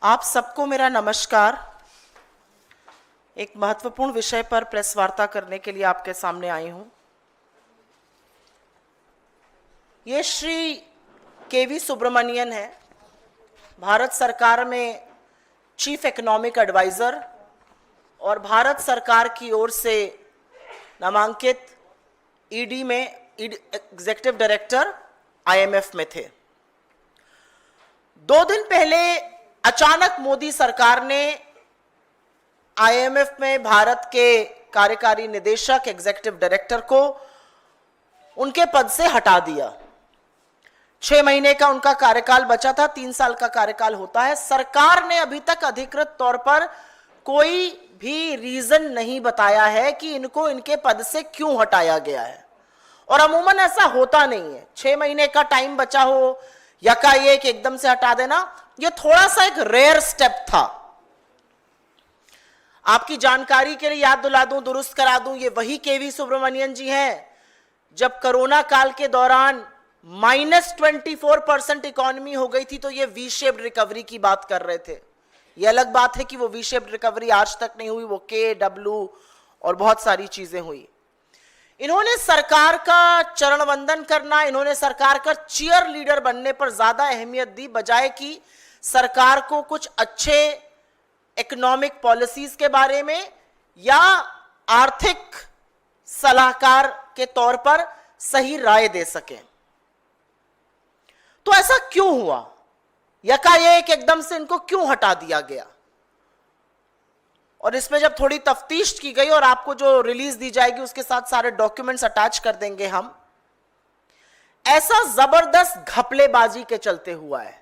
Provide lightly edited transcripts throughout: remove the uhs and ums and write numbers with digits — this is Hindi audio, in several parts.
आप सबको मेरा नमस्कार। एक महत्वपूर्ण विषय पर प्रेस वार्ता करने के लिए आपके सामने आई हूं। ये श्री केवी सुब्रमण्यन है, भारत सरकार में चीफ इकोनॉमिक एडवाइजर और भारत सरकार की ओर से नामांकित ईडी में एग्जीक्यूटिव डायरेक्टर आईएमएफ में थे। 2 दिन पहले अचानक मोदी सरकार ने आईएमएफ में भारत के कार्यकारी निदेशक एग्जीक्यूटिव डायरेक्टर को उनके पद से हटा दिया। 6 महीने का उनका कार्यकाल बचा था, 3 साल का कार्यकाल होता है। सरकार ने अभी तक अधिकृत तौर पर कोई भी रीजन नहीं बताया है कि इनको इनके पद से क्यों हटाया गया है, और अमूमन ऐसा होता नहीं है। 6 महीने का टाइम बचा हो, यकाएक एकदम से हटा देना, यह थोड़ा सा एक रेयर स्टेप था। आपकी जानकारी के लिए याद दिला दूं, दुरुस्त करा दूं, ये वही केवी सुब्रमण्यन जी हैं जब कोरोना काल के दौरान -24% इकोनॉमी हो गई थी तो ये वी शेप्ड रिकवरी की बात कर रहे थे। ये अलग बात है कि वो वी शेप्ड रिकवरी आज तक नहीं हुई, वो के डब्ल्यू और बहुत सारी चीजें हुई। इन्होंने सरकार का चरण वंदन करना, इन्होंने सरकार का चीयर लीडर बनने पर ज्यादा अहमियत दी, बजाय कि सरकार को कुछ अच्छे इकोनॉमिक पॉलिसीज के बारे में या आर्थिक सलाहकार के तौर पर सही राय दे सके। तो ऐसा क्यों हुआ? यकाएक एकदम से इनको क्यों हटा दिया गया? और इसमें जब थोड़ी तफ्तीश की गई, और आपको जो रिलीज दी जाएगी उसके साथ सारे डॉक्यूमेंट्स अटैच कर देंगे हम, ऐसा जबरदस्त घपलेबाजी के चलते हुआ है।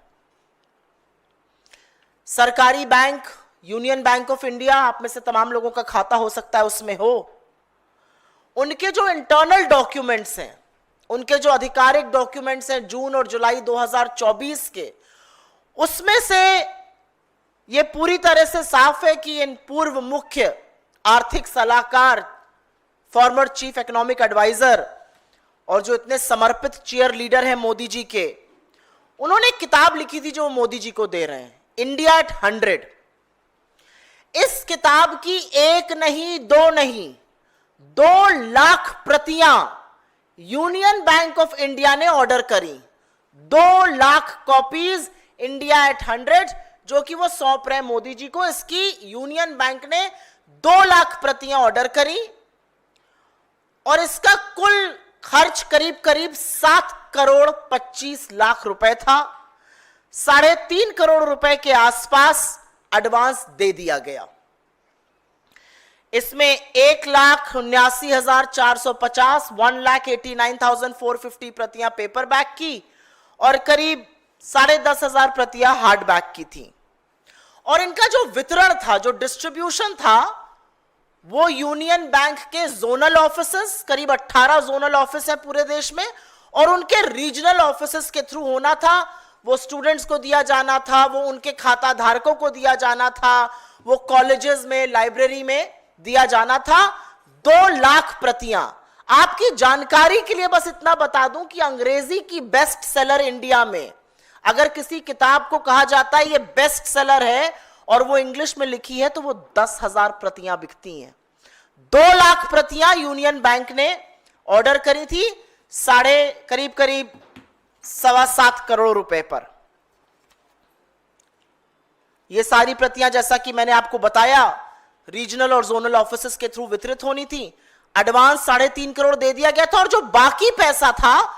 सरकारी bank, union bank of India, आप में से तमाम लोगों का खाता हो सकता है उसमें हो, उनके जो इंटरनल डॉक्यूमेंट्स हैं, उनके जो आधिकारिक डॉक्यूमेंट्स हैं जून और जुलाई 2024 के, उसमें से यह पूरी तरह से साफ है कि इन पूर्व मुख्य आर्थिक सलाहकार, फॉर्मर चीफ इकोनॉमिक एडवाइजर और जो इतने समर्पित चीयर लीडर हैं मोदी जी के, उन्होंने एक किताब लिखी थी जो मोदी जी को दे रहे हैं, इंडिया एट 100। इस किताब की 1 नहीं 2 नहीं 2 लाख प्रतियां यूनियन बैंक ऑफ इंडिया ने ऑर्डर करी। 2 लाख कॉपीज इंडिया एट 100 जो कि वो सौंप रहे मोदी जी को। इसकी यूनियन बैंक ने 2 लाख प्रतियां ऑर्डर करी और इसका कुल खर्च करीब करीब 7 करोड़ 25 लाख रुपए था। 3.5 करोड़ रुपए के आसपास एडवांस दे दिया गया। इसमें 1,79,450 1,89,450 प्रतियां पेपर बैग की और करीब 10,500 प्रतियां हार्ड बैग की थी। और इनका जो वितरण था, जो डिस्ट्रीब्यूशन था, वो यूनियन बैंक के जोनल ऑफिसेस, करीब 18 जोनल ऑफिस है पूरे देश में, और उनके रीजनल ऑफिसेस के थ्रू होना था। वो स्टूडेंट्स को दिया जाना था, वो उनके खाता धारकों को दिया जाना था, वो कॉलेजेस में, लाइब्रेरी में दिया जाना था। 2 लाख प्रतियां। आपकी जानकारी के लिए बस इतना बता दूं कि अंग्रेजी की बेस्ट सेलर इंडिया में अगर किसी किताब को कहा जाता है ये बेस्ट सेलर है और वो इंग्लिश में लिखी है तो वो 10,000 प्रतियां बिकती हैं। 2 लाख प्रतियां यूनियन बैंक ने ऑर्डर करी थी, करीब 7.25 करोड़ रुपए पर। ये सारी प्रतियां, जैसा कि मैंने आपको बताया, रीजनल और जोनल ऑफिसेस के थ्रू वितरित होनी थी। एडवांस 3.5 करोड़ दे दिया गया था, और जो बाकी पैसा था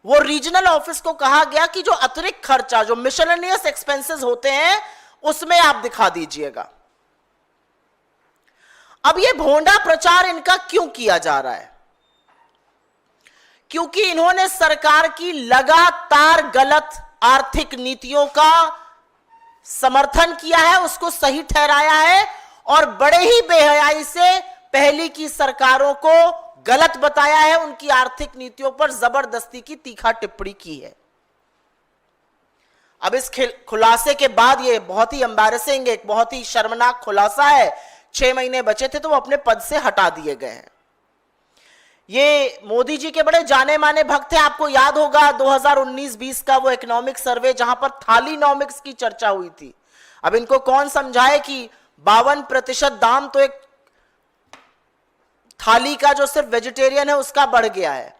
वो रीजनल ऑफिस को कहा गया कि जो अतिरिक्त खर्चा, जो मिसलेनियस एक्सपेंसेस होते हैं, उसमें आप दिखा दीजिएगा। अब ये भोंडा प्रचार इनका क्यों किया जा रहा है? क्योंकि इन्होंने सरकार की लगातार गलत आर्थिक नीतियों का समर्थन किया है, उसको सही ठहराया है, और बड़े ही बेहयाई से पहली की सरकारों को गलत बताया है, उनकी आर्थिक नीतियों पर जबरदस्ती की तीखा टिप्पणी की है। अब इस खुलासे के बाद, ये बहुत ही एम्बैरेसिंग, एक बहुत ही शर्मनाक खुलासा है। 6 महीने बचे थे तो वो अपने पद से हटा दिए गए हैं। ये मोदी जी के बड़े जाने माने भक्त हैं। आपको याद होगा 2019-20 का वो इकोनॉमिक सर्वे जहां पर थालीनॉमिक्स की चर्चा हुई थी। अब इनको कौन समझाए कि 52% दाम तो एक थाली का जो सिर्फ वेजिटेरियन है उसका बढ़ गया है।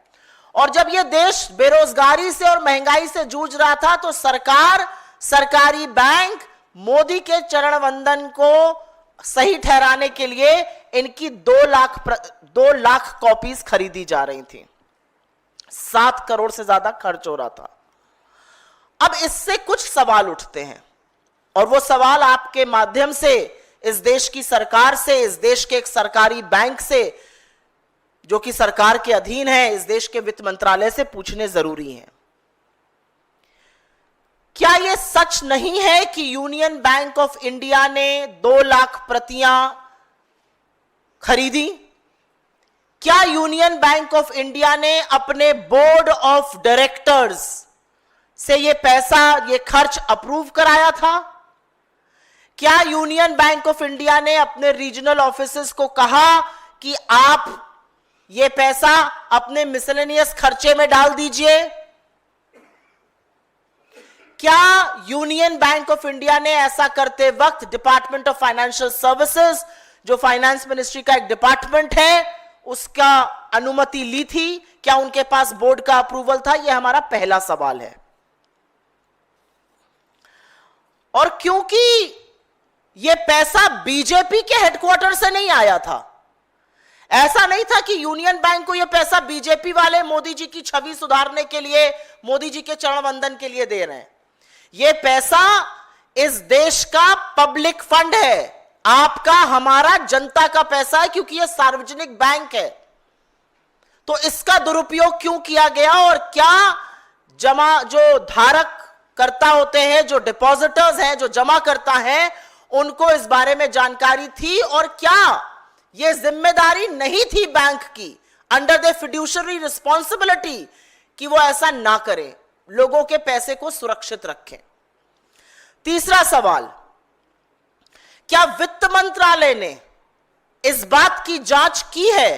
और जब यह देश बेरोजगारी से और महंगाई से जूझ रहा था तो सरकार, सरकारी बैंक मोदी के चरण वंदन को सही ठहराने के लिए इनकी 2 लाख कॉपीज खरीदी जा रही थी। 7 करोड़ से ज्यादा खर्च हो रहा था। अब इससे कुछ सवाल उठते हैं और वो सवाल आपके माध्यम से इस देश की सरकार से, इस देश के एक सरकारी बैंक से जो कि सरकार के अधीन है, इस देश के वित्त मंत्रालय से पूछने जरूरी है। क्या यह सच नहीं है कि यूनियन बैंक ऑफ इंडिया ने 2 लाख प्रतियां खरीदी? क्या यूनियन बैंक ऑफ इंडिया ने अपने बोर्ड ऑफ डायरेक्टर्स से यह पैसा, यह खर्च अप्रूव कराया था? क्या यूनियन बैंक ऑफ इंडिया ने अपने रीजनल ऑफिसेस को कहा कि आप ये पैसा अपने मिसलेनियस खर्चे में डाल दीजिए? क्या यूनियन बैंक ऑफ इंडिया ने ऐसा करते वक्त डिपार्टमेंट ऑफ फाइनेंशियल सर्विसेज, जो फाइनेंस मिनिस्ट्री का एक डिपार्टमेंट है, उसका अनुमति ली थी? क्या उनके पास बोर्ड का अप्रूवल था? यह हमारा पहला सवाल है। और क्योंकि यह पैसा बीजेपी के हेडक्वार्टर से नहीं आया था, ऐसा नहीं था कि यूनियन बैंक को यह पैसा बीजेपी वाले मोदी जी की छवि सुधारने के लिए, मोदी जी के चरण वंदन के लिए दे रहे हैं। यह पैसा इस देश का पब्लिक फंड है, आपका, हमारा, जनता का पैसा है, क्योंकि यह सार्वजनिक बैंक है। तो इसका दुरुपयोग क्यों किया गया और क्या जो धारक करता होते हैं, जो डिपॉजिटर्स हैं, जो जमा करता है, उनको इस बारे में जानकारी थी? और क्या यह जिम्मेदारी नहीं थी बैंक की, अंडर द फिड्यूशरी रिस्पॉन्सिबिलिटी, कि वो ऐसा ना करें, लोगों के पैसे को सुरक्षित रखें? तीसरा सवाल, क्या वित्त मंत्रालय ने इस बात की जांच की है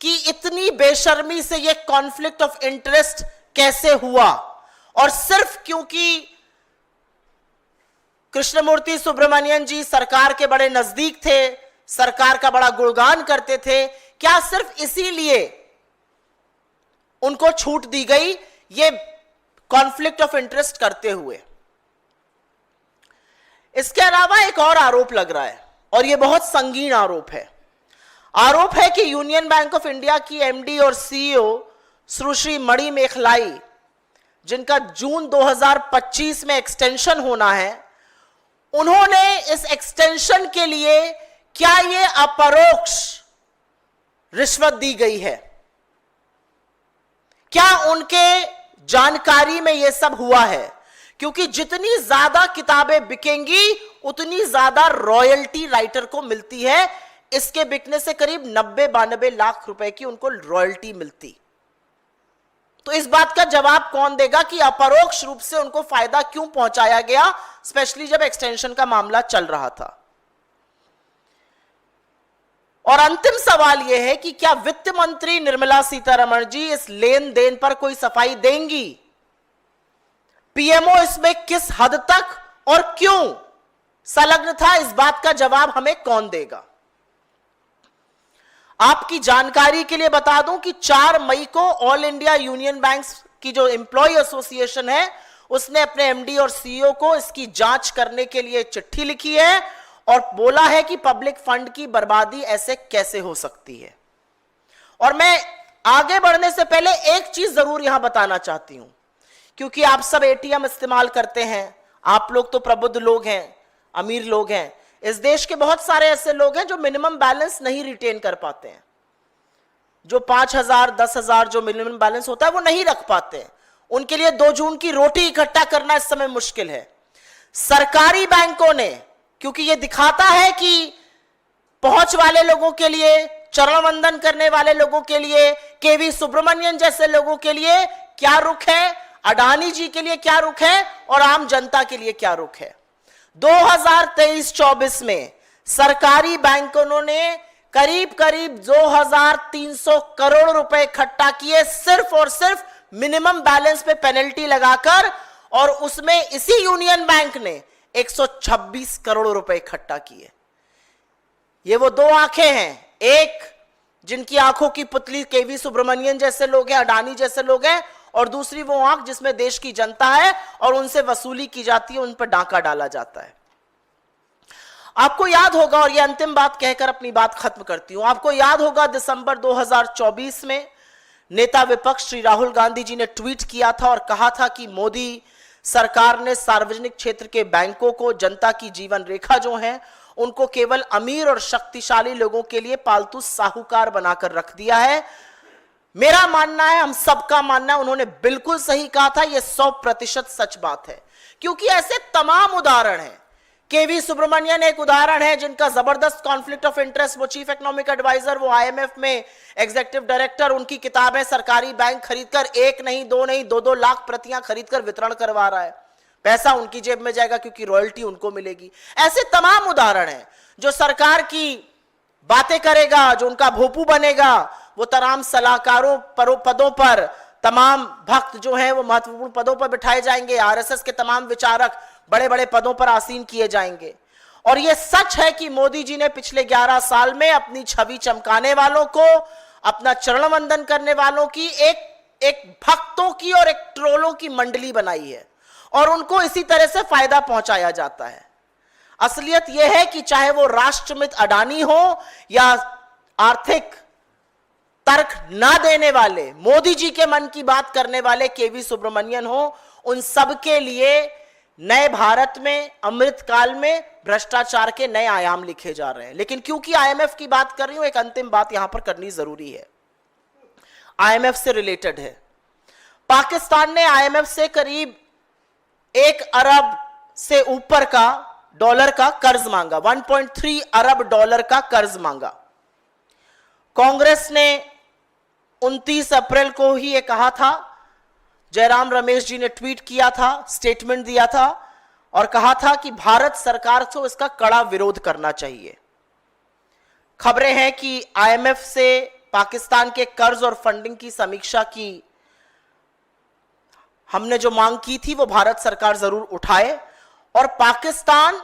कि इतनी बेशर्मी से यह कॉन्फ्लिक्ट ऑफ इंटरेस्ट कैसे हुआ? और सिर्फ क्योंकि कृष्णमूर्ति सुब्रमण्यन जी सरकार के बड़े नजदीक थे, सरकार का बड़ा गुणगान करते थे, क्या सिर्फ इसीलिए उनको छूट दी गई ये कॉन्फ्लिक्ट ऑफ इंटरेस्ट करते हुए? इसके अलावा एक और आरोप लग रहा है और यह बहुत संगीन आरोप है। आरोप है कि यूनियन बैंक ऑफ इंडिया की एमडी और सीईओ सुश्री मणि मेखलाई, जिनका जून 2025 में एक्सटेंशन होना है, उन्होंने इस एक्सटेंशन के लिए क्या यह अपरोक्ष रिश्वत दी गई है? क्या उनके जानकारी में यह सब हुआ है? क्योंकि जितनी ज्यादा किताबें बिकेंगी उतनी ज्यादा रॉयल्टी राइटर को मिलती है। इसके बिकने से करीब 90-92 लाख रुपए की उनको रॉयल्टी मिलती। तो इस बात का जवाब कौन देगा कि अपरोक्ष रूप से उनको फायदा क्यों पहुंचाया गया, स्पेशली जब एक्सटेंशन का मामला चल रहा था? और अंतिम सवाल यह है कि क्या वित्त मंत्री निर्मला सीतारमण जी इस लेन देन पर कोई सफाई देंगी? पीएमओ इसमें किस हद तक और क्यों संलग्न था, इस बात का जवाब हमें कौन देगा? आपकी जानकारी के लिए बता दूं कि 4 मई को ऑल इंडिया यूनियन बैंक्स की जो एम्प्लॉय एसोसिएशन है, उसने अपने एमडी और सीईओ को इसकी जांच करने के लिए चिट्ठी लिखी है और बोला है कि पब्लिक फंड की बर्बादी ऐसे कैसे हो सकती है। और मैं आगे बढ़ने से पहले एक चीज जरूर यहां बताना चाहती हूं, क्योंकि आप सब एटीएम इस्तेमाल करते हैं, आप लोग तो प्रबुद्ध लोग हैं, अमीर लोग हैं। इस देश के बहुत सारे ऐसे लोग हैं जो मिनिमम बैलेंस नहीं रिटेन कर पाते हैं, जो 5,000 10,000 जो मिनिमम बैलेंस होता है वो नहीं रख पाते हैं। उनके लिए 2 जून की रोटी इकट्ठा करना इस समय मुश्किल है। सरकारी बैंकों ने, क्योंकि ये दिखाता है कि पहुंच वाले लोगों के लिए, चरण वंदन करने वाले लोगों के लिए, केवी सुब्रमण्यन जैसे लोगों के लिए क्या रुख है, अडानी जी के लिए क्या रुख है और आम जनता के लिए क्या रुख है। 2023-24 में सरकारी बैंकों ने करीब 2,300 करोड़ रुपए इकट्ठा किए, सिर्फ और सिर्फ मिनिमम बैलेंस पे पेनल्टी लगाकर। और उसमें इसी यूनियन बैंक ने 126 करोड़ रुपए इकट्ठा किए। ये वो दो आंखें हैं, एक जिनकी आंखों की पुतली केवी सुब्रमण्यन जैसे लोग हैं, अडानी जैसे लोग हैं, और दूसरी वो आंख जिसमें देश की जनता है और उनसे वसूली की जाती है, उन पर डाका डाला जाता है। आपको याद होगा, और ये अंतिम बात कहकर अपनी बात खत्म करती हूं, आपको याद होगा दिसंबर 2024 में नेता विपक्ष श्री राहुल गांधी जी ने ट्वीट किया था और कहा था कि मोदी सरकार ने सार्वजनिक क्षेत्र के बैंकों को जनता की जीवन रेखा जो है उनको केवल अमीर और शक्तिशाली लोगों के लिए पालतू साहूकार बनाकर रख दिया है। मेरा मानना है, हम सबका मानना है, उन्होंने बिल्कुल सही कहा था। यह 100% सच बात है, क्योंकि ऐसे तमाम उदाहरण हैं। केवी सुब्रमण्यन एक उदाहरण है जिनका जबरदस्त कॉन्फ्लिक्ट ऑफ इंटरेस्ट, वो चीफ इकोनॉमिक एडवाइजर, वो आईएमएफ में एग्जीक्यूटिव डायरेक्टर, उनकी किताबें सरकारी बैंक खरीदकर एक नहीं, दो 2 लाख प्रतियां खरीदकर वितरण करवा रहा है। पैसा उनकी जेब में जाएगा क्योंकि रॉयल्टी उनको मिलेगी। ऐसे तमाम उदाहरण हैं। जो सरकार की बातें करेगा, जो उनका भोपू बनेगा, वो तमाम सलाहकारों पदों पर, तमाम भक्त जो हैं वो महत्वपूर्ण पदों पर बिठाए जाएंगे। आरएसएस के तमाम विचारक बड़े बड़े पदों पर आसीन किए जाएंगे। और यह सच है कि मोदी जी ने पिछले 11 साल में अपनी छवि चमकाने वालों को, अपना चरण वंदन करने वालों की एक भक्तों की और एक ट्रोलों की मंडली बनाई है, और उनको इसी तरह से फायदा पहुंचाया जाता है। असलियत यह है कि चाहे वो राष्ट्रमित अडानी हो या आर्थिक तर्क ना देने वाले, मोदी जी के मन की बात करने वाले केवी सुब्रमण्यन हो, उन सबके लिए नए भारत में, अमृतकाल में भ्रष्टाचार के नए आयाम लिखे जा रहे हैं। लेकिन क्योंकि आईएमएफ की बात कर रही हूं, एक अंतिम बात यहां पर करनी जरूरी है, आईएमएफ से रिलेटेड है। पाकिस्तान ने आईएमएफ से करीब 1 अरब से ऊपर का डॉलर का कर्ज मांगा, 1.3 अरब डॉलर का कर्ज मांगा। कांग्रेस ने 29 अप्रैल को ही यह कहा था, जयराम रमेश जी ने ट्वीट किया था, स्टेटमेंट दिया था और कहा था कि भारत सरकार को इसका कड़ा विरोध करना चाहिए। खबरें हैं कि आईएमएफ से पाकिस्तान के कर्ज और फंडिंग की समीक्षा की हमने जो मांग की थी वो भारत सरकार जरूर उठाए, और पाकिस्तान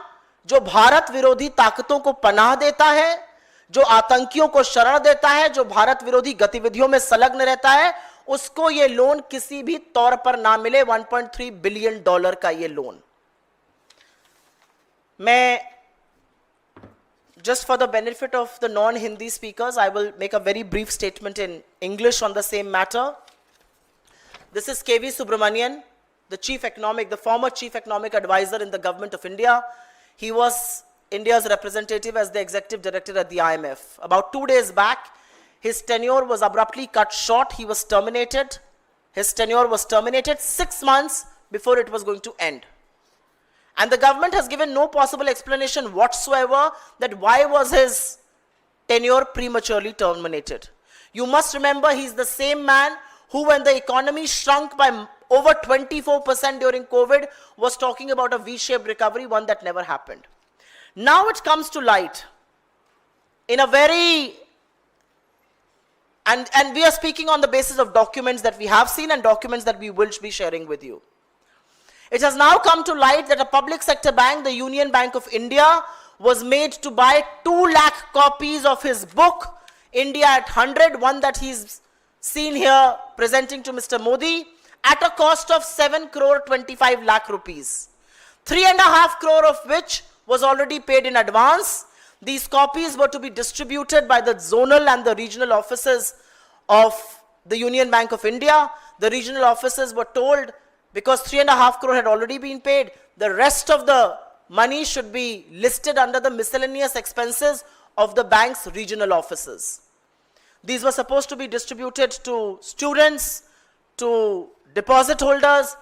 जो भारत विरोधी ताकतों को पनाह देता है, जो आतंकियों को शरण देता है, जो भारत विरोधी गतिविधियों में संलग्न रहता है, उसको ये लोन किसी भी तौर पर ना मिले। 1.3 बिलियन डॉलर का ये लोन। मैं just for the benefit of the non-Hindi speakers, I will make a very brief statement in English on the same matter. This is KV Subramanian, the former chief economic advisor in the government of India. He was India's representative as the executive director at the IMF. About 2 days back, his tenure was abruptly cut short. He was terminated. His tenure was terminated 6 months before it was going to end. And the government has given no possible explanation whatsoever that why was his tenure prematurely terminated. You must remember, he's the same man who, when the economy shrunk by over 24% during COVID, was talking about a V-shaped recovery, one that never happened. Now it comes to light in a very, and we are speaking on the basis of documents that we have seen and documents that we will be sharing with you. It has now come to light that a public sector bank, the Union Bank of India, was made to buy 2 lakh copies of his book, India at 100, one that he's seen here presenting to Mr. Modi, at a cost of 7 crore 25 lakh rupees. 3.5 crore of which was already paid in advance. These copies were to be distributed by the zonal and the regional offices of the Union Bank of India. The regional offices were told, because 3.5 crore had already been paid, the rest of the money should be listed under the miscellaneous expenses of the bank's regional offices. These were supposed to be distributed to students, to deposit holders,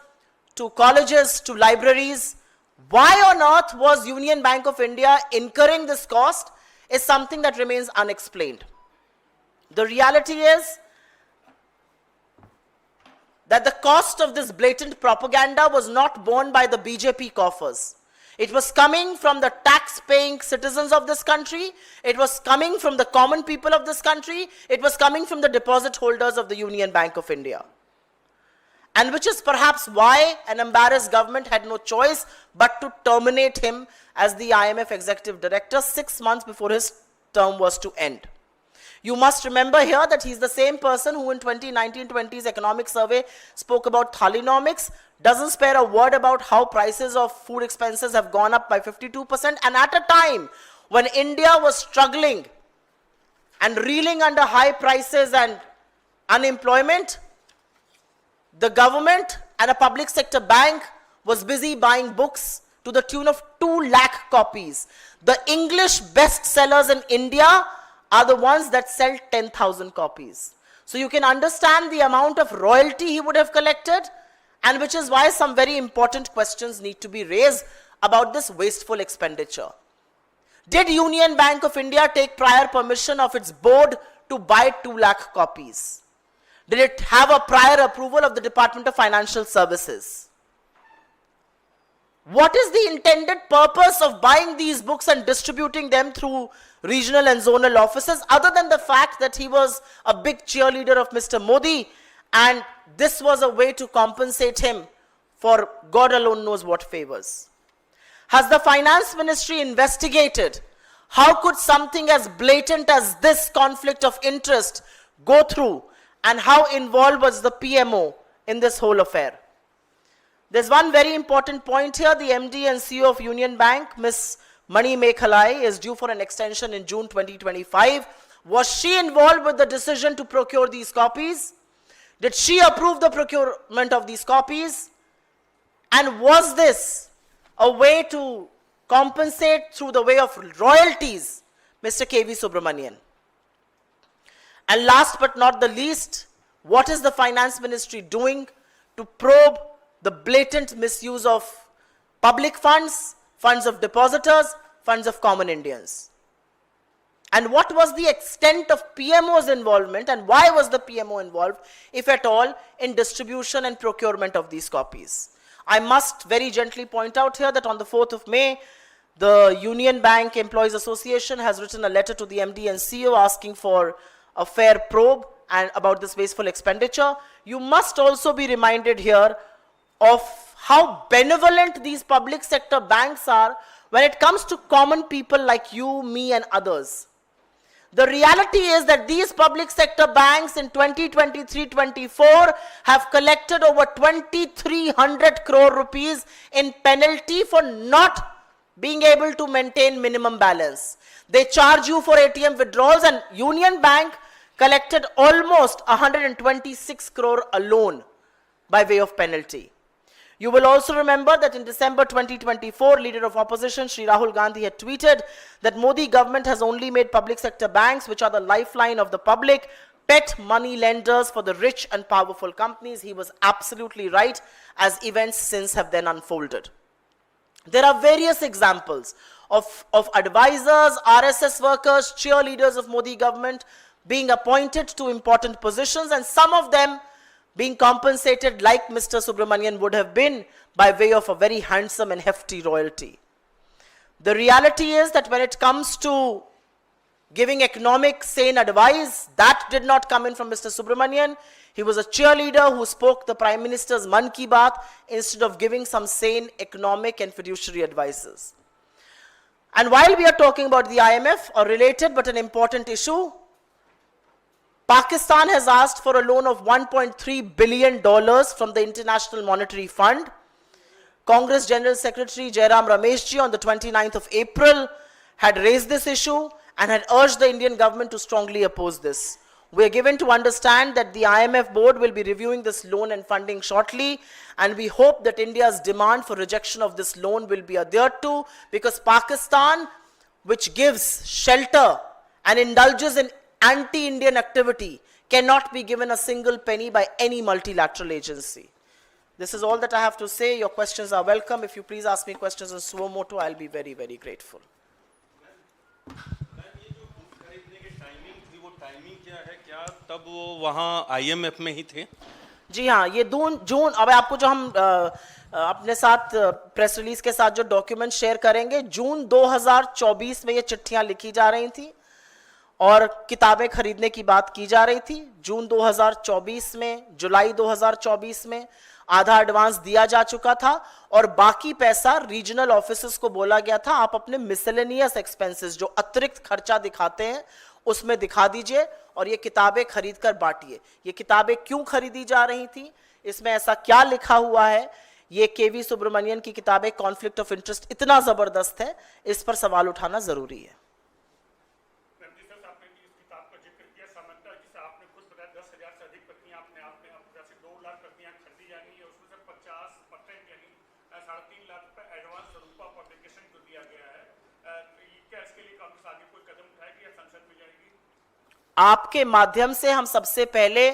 to colleges, to libraries. Why on earth was Union Bank of India incurring this cost is something that remains unexplained. The reality is that the cost of this blatant propaganda was not borne by the BJP coffers. It was coming from the tax-paying citizens of this country. It was coming from the common people of this country. It was coming from the deposit holders of the Union Bank of India. and which is perhaps why an embarrassed government had no choice but to terminate him as the IMF executive director 6 months before his term was to end. You must remember here that he's the same person who in 2019-20's economic survey spoke about Thalinomics, doesn't spare a word about how prices of food expenses have gone up by 52%, and at a time when India was struggling and reeling under high prices and unemployment, the government and a public sector bank was busy buying books to the tune of 2 lakh copies. The English bestsellers in India are the ones that sell 10,000 copies. So you can understand the amount of royalty he would have collected, and which is why some very important questions need to be raised about this wasteful expenditure. Did Union Bank of India take prior permission of its board to buy 2 lakh copies? Did it have a prior approval of the Department of Financial Services? What is the intended purpose of buying these books and distributing them through regional and zonal offices, other than the fact that he was a big cheerleader of Mr. Modi, and this was a way to compensate him for God alone knows what favors? Has the Finance Ministry investigated how could something as blatant as this conflict of interest go through, and how involved was the PMO in this whole affair? There's one very important point here. The MD and CEO of Union Bank, Ms. Mani Mekhalai, is due for an extension in June 2025. Was she involved with the decision to procure these copies? Did she approve the procurement of these copies? And was this a way to compensate through the way of royalties Mr. K.V. Subramanian? And last but not the least, what is the Finance Ministry doing to probe the blatant misuse of public funds, funds of depositors, funds of common Indians? And what was the extent of PMO's involvement, and why was the PMO involved, if at all, in distribution and procurement of these copies? I must very gently point out here that on the 4th of May, the Union Bank Employees Association has written a letter to the MD and CEO asking for a fair probe and about this wasteful expenditure. You must also be reminded here of how benevolent these public sector banks are when it comes to common people like you, me, and others. The reality is that these public sector banks in 2023-24 have collected over 2,300 crore rupees in penalty for not being able to maintain minimum balance. They charge you for ATM withdrawals, and Union Bank collected almost 126 crore alone by way of penalty. You will also remember that in December 2024, leader of opposition Shri Rahul Gandhi had tweeted that Modi government has only made public sector banks, which are the lifeline of the public, pet money lenders for the rich and powerful companies. He was absolutely right, as events since have then unfolded. There are various examples of advisors, RSS workers, cheerleaders of Modi government being appointed to important positions, and some of them being compensated like Mr. Subramanian would have been by way of a very handsome and hefty royalty. The reality is that when it comes to giving economic sane advice, that did not come in from Mr. Subramanian. He was a cheerleader who spoke the Prime Minister's Man Ki Baat instead of giving some sane economic and fiduciary advices. And while we are talking about the IMF, a related but an important issue, Pakistan has asked for a loan of $1.3 billion from the International Monetary Fund. Congress General Secretary Jairam Rameshji on the 29th of April had raised this issue and had urged the Indian government to strongly oppose this. We are given to understand that the IMF board will be reviewing this loan and funding shortly, and we hope that India's demand for rejection of this loan will be adhered to, because Pakistan, which gives shelter and indulges in anti-Indian activity, cannot be given a single penny by any multilateral agency. This is all that I have to say. Your questions are welcome. If you please ask me questions on suo motu, I'll be very, very grateful. तब वो वहाँ IMF में ही थे? जी हाँ, ये जून अब आपको जो हम अपने साथ प्रेस रिलीज के साथ जो डॉक्यूमेंट शेयर करेंगे, जून 2024 में ये चिट्ठियां लिखी जा रही थी और किताबें खरीदने की बात की जा रही थी। जून 2024 में, जुलाई 2024 में आधा एडवांस दिया जा चुका था और बाकी पैसा रीजनल ऑफिसर्स को बोला गया था आप अपने मिसलेनियस एक्सपेंसेस जो अतिरिक्त खर्चा दिखाते हैं उसमें दिखा दीजिए और ये किताबें खरीद कर बांटिए। ये किताबें क्यों खरीदी जा रही थी, इसमें ऐसा क्या लिखा हुआ है, ये केवी सुब्रमण्यन की किताबें कॉन्फ्लिक्ट ऑफ इंटरेस्ट इतना जबरदस्त है, इस पर सवाल उठाना जरूरी है। आपके माध्यम से हम सबसे पहले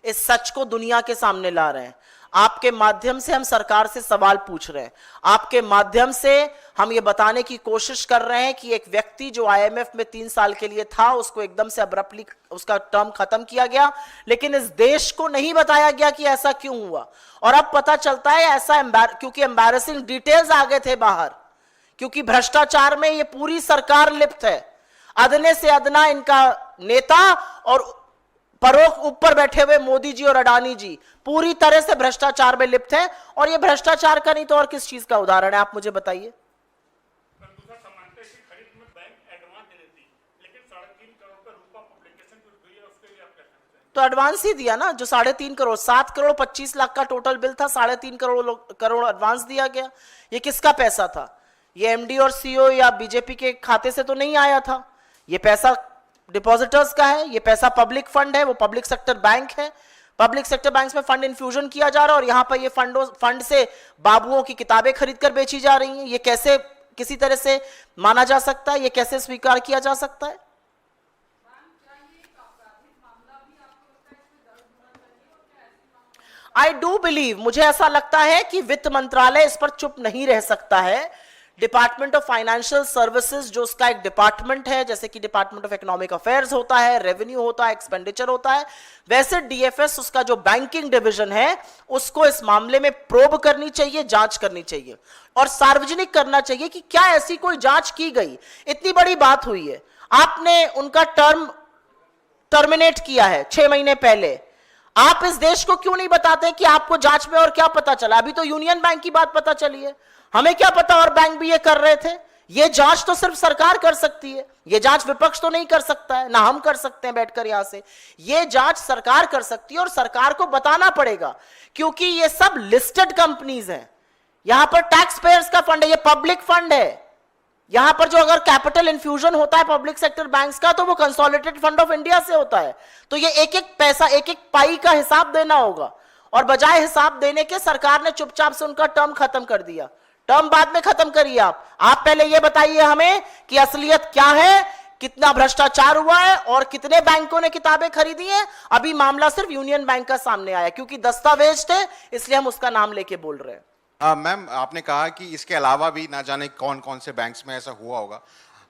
इस सच को दुनिया के सामने ला रहे हैं, आपके माध्यम से हम सरकार से सवाल पूछ रहे हैं, आपके माध्यम से हम ये बताने की कोशिश कर रहे हैं कि एक व्यक्ति जो आईएमएफ में 3 साल के लिए था उसको एकदम से अब्रप्टली उसका टर्म खत्म किया गया, लेकिन इस देश को नहीं बताया गया कि ऐसा क्यों हुआ। और अब पता चलता है ऐसा क्योंकि एम्बैरेसिंग डिटेल्स आ गए थे बाहर, क्योंकि भ्रष्टाचार में ये पूरी सरकार लिप्त है। अदने से अदना इनका नेता और परोक्ष ऊपर बैठे हुए मोदी जी और अडानी जी पूरी तरह से भ्रष्टाचार में लिप्त हैं। और ये भ्रष्टाचार का नहीं तो और किस चीज का उदाहरण है, आप मुझे बताइए। तो एडवांस ही दिया ना, जो 3.5 करोड़ 7 करोड़ 25 लाख का टोटल बिल था, 3.5 करोड़ एडवांस दिया गया। ये किसका पैसा था? ये एमडी और सीईओ या बीजेपी के खाते से तो नहीं आया था, ये पैसा डिपॉजिटर्स का है, ये पैसा पब्लिक फंड है, वो पब्लिक सेक्टर बैंक है, पब्लिक सेक्टर बैंक में फंड इन्फ्यूजन किया जा रहा है और यहां पर ये फंड से बाबुओं की किताबें खरीद कर बेची जा रही हैं। ये कैसे किसी तरह से माना जा सकता है, ये कैसे स्वीकार किया जा सकता है? आई डू बिलीव, मुझे ऐसा लगता है कि वित्त मंत्रालय इस पर चुप नहीं रह सकता है। डिपार्टमेंट ऑफ फाइनेंशियल सर्विसेज जो उसका एक डिपार्टमेंट है, जैसे कि डिपार्टमेंट ऑफ इकोनॉमिक अफेयर्स होता है, रेवेन्यू होता है, एक्सपेंडिचर होता है, वैसे डीएफएस उसका जो बैंकिंग डिवीजन है उसको इस मामले में प्रोब करनी चाहिए, जांच करनी चाहिए और सार्वजनिक करना चाहिए कि क्या ऐसी कोई जांच की गई। इतनी बड़ी बात हुई है, आपने उनका टर्मिनेट किया है 6 महीने पहले, आप इस देश को क्यों नहीं बताते कि आपको जांच में और क्या पता चला? अभी तो यूनियन बैंक की बात पता चली है, हमें क्या पता और बैंक भी ये कर रहे थे। ये जांच तो सिर्फ सरकार कर सकती है, ये जांच विपक्ष तो नहीं कर सकता है, ना हम कर सकते हैं बैठकर यहां से। ये जांच सरकार कर सकती है और सरकार को बताना पड़ेगा, क्योंकि ये सब लिस्टेड कंपनीज हैं, यहां पर टैक्स पेयर्स का फंड है, ये पब्लिक फंड है। यहां पर जो अगर कैपिटल इन्फ्यूजन होता है पब्लिक सेक्टर बैंक्स का तो वो कंसोलिडेटेड फंड ऑफ इंडिया से होता है, तो ये एक एक पैसा एक एक पाई का हिसाब देना होगा और बजाय हिसाब देने के सरकार ने चुपचाप से उनका टर्म खत्म कर दिया। टर्म बाद में खत्म करिए आप पहले ये बताइए हमें कि असलियत क्या है, कितना भ्रष्टाचार हुआ है और कितने बैंकों ने किताबें खरीदी हैं। अभी मामला सिर्फ यूनियन बैंक का सामने आया क्योंकि दस्तावेज थे, इसलिए हम उसका नाम लेके बोल रहे हैं। मैम, आपने कहा कि इसके अलावा भी ना जाने कौन कौन से बैंक्स में ऐसा हुआ होगा।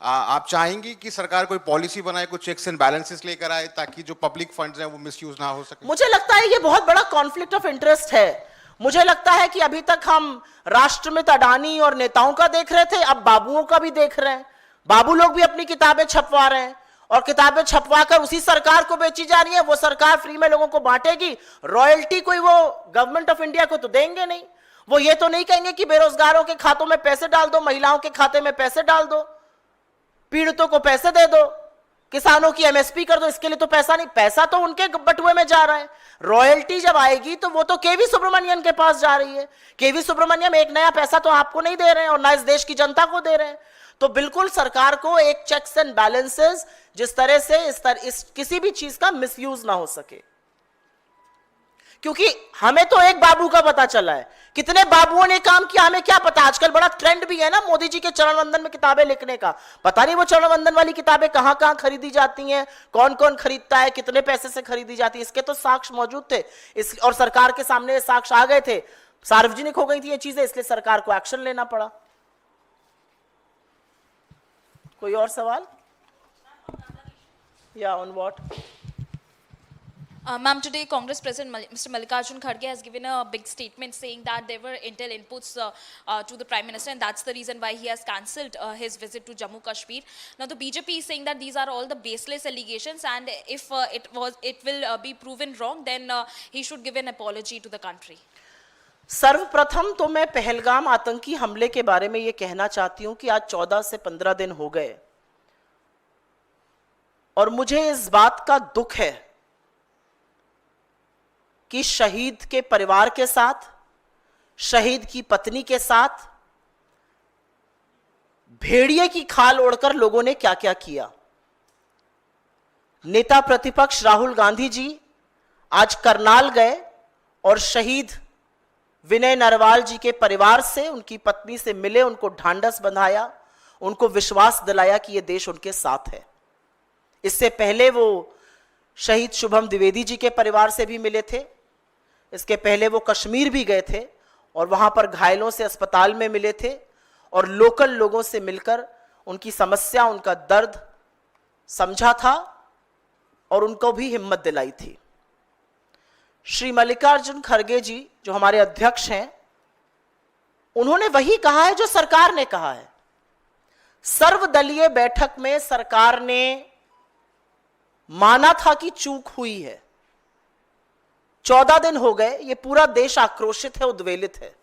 आप चाहेंगी कि सरकार कोई पॉलिसी बनाए, कुछ चेक्स एंड बैलेंसेस लेकर आए ताकि जो पब्लिक फंड्स हैं वो मिसयूज ना हो सके? मुझे लगता है ये बहुत बड़ा कॉन्फ्लिक्ट ऑफ इंटरेस्ट है। मुझे लगता है कि अभी तक हम राष्ट्रमित अडानी और नेताओं का देख रहे थे, अब बाबुओं का भी देख रहे हैं। बाबू लोग भी अपनी किताबें छपवा रहे हैं और किताबें छपवा कर उसी सरकार को बेची जा रही है। वो सरकार फ्री में लोगों को बांटेगी, रॉयल्टी कोई वो गवर्नमेंट ऑफ इंडिया को तो देंगे नहीं। वो ये तो नहीं कहेंगे कि बेरोजगारों के खातों में पैसे डाल दो, महिलाओं के खाते में पैसे डाल दो, पीड़ितों को पैसे दे दो, किसानों की एमएसपी कर दो। इसके लिए तो पैसा नहीं, पैसा तो उनके बटुए में जा रहा है। रॉयल्टी जब आएगी तो वो तो केवी सुब्रमण्यन के पास जा रही है। केवी सुब्रमण्यम एक नया पैसा तो आपको नहीं दे रहे हैं और ना इस देश की जनता को दे रहे हैं। तो बिल्कुल सरकार को एक चेक्स एंड बैलेंसेस, जिस तरह से इस किसी भी चीज का मिसयूज ना हो सके, क्योंकि हमें तो एक बाबू का पता चला है, कितने बाबुओं ने काम किया हमें क्या पता। आजकल बड़ा ट्रेंड भी है ना मोदी जी के चरण वंदन में किताबें लिखने का, पता नहीं वो चरण वंदन वाली किताबें कहां कहां खरीदी जाती हैं, कौन कौन खरीदता है, कितने पैसे से खरीदी जाती है। इसके तो साक्ष्य मौजूद थे और सरकार के सामने साक्ष्य आ गए थे, सार्वजनिक हो गई थी ये चीजें, इसलिए सरकार को एक्शन लेना पड़ा। कोई और सवाल? या on what? Ma'am, today Congress President Mr. Mallikarjun Kharge has given a big statement saying that there were intel inputs to the Prime Minister and that's the reason why he has cancelled his visit to Jammu Kashmir. Now the BJP is saying that these are all the baseless allegations and if it will be proven wrong then he should give an apology to the country. सर्वप्रथम तो मैं पहलगाम आतंकी हमले के बारे में यह कहना चाहती हूं कि आज 14 से 15 दिन हो गए और मुझे इस बात का दुख है कि शहीद के परिवार के साथ, शहीद की पत्नी के साथ भेड़िए की खाल ओढ़कर लोगों ने क्या क्या किया। नेता प्रतिपक्ष राहुल गांधी जी आज करनाल गए और शहीद विनय नरवाल जी के परिवार से, उनकी पत्नी से मिले, उनको ढांढस बंधाया, उनको विश्वास दिलाया कि यह देश उनके साथ है। इससे पहले वो शहीद शुभम द्विवेदी जी के परिवार से भी मिले थे। इसके पहले वो कश्मीर भी गए थे और वहां पर घायलों से अस्पताल में मिले थे और लोकल लोगों से मिलकर उनकी समस्या, उनका दर्द समझा था और उनको भी हिम्मत दिलाई थी। श्री मल्लिकार्जुन खड़गे जी जो हमारे अध्यक्ष हैं, उन्होंने वही कहा है जो सरकार ने कहा है। सर्वदलीय बैठक में सरकार ने माना था कि चूक हुई है। 14 दिन हो गए, ये पूरा देश आक्रोशित है, उद्वेलित है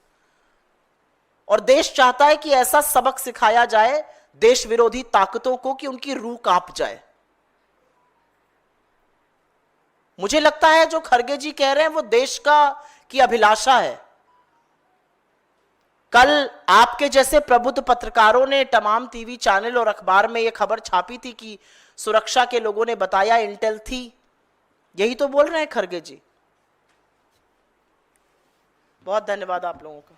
और देश चाहता है कि ऐसा सबक सिखाया जाए देश विरोधी ताकतों को कि उनकी रूह कांप जाए। मुझे लगता है जो खड़गे जी कह रहे हैं वो देश की अभिलाषा है। कल आपके जैसे प्रबुद्ध पत्रकारों ने तमाम टीवी चैनल और अखबार में यह खबर छापी थी कि सुरक्षा के लोगों ने बताया इंटेल थी। यही तो बोल रहे हैं खड़गे जी। बहुत धन्यवाद आप लोगों का।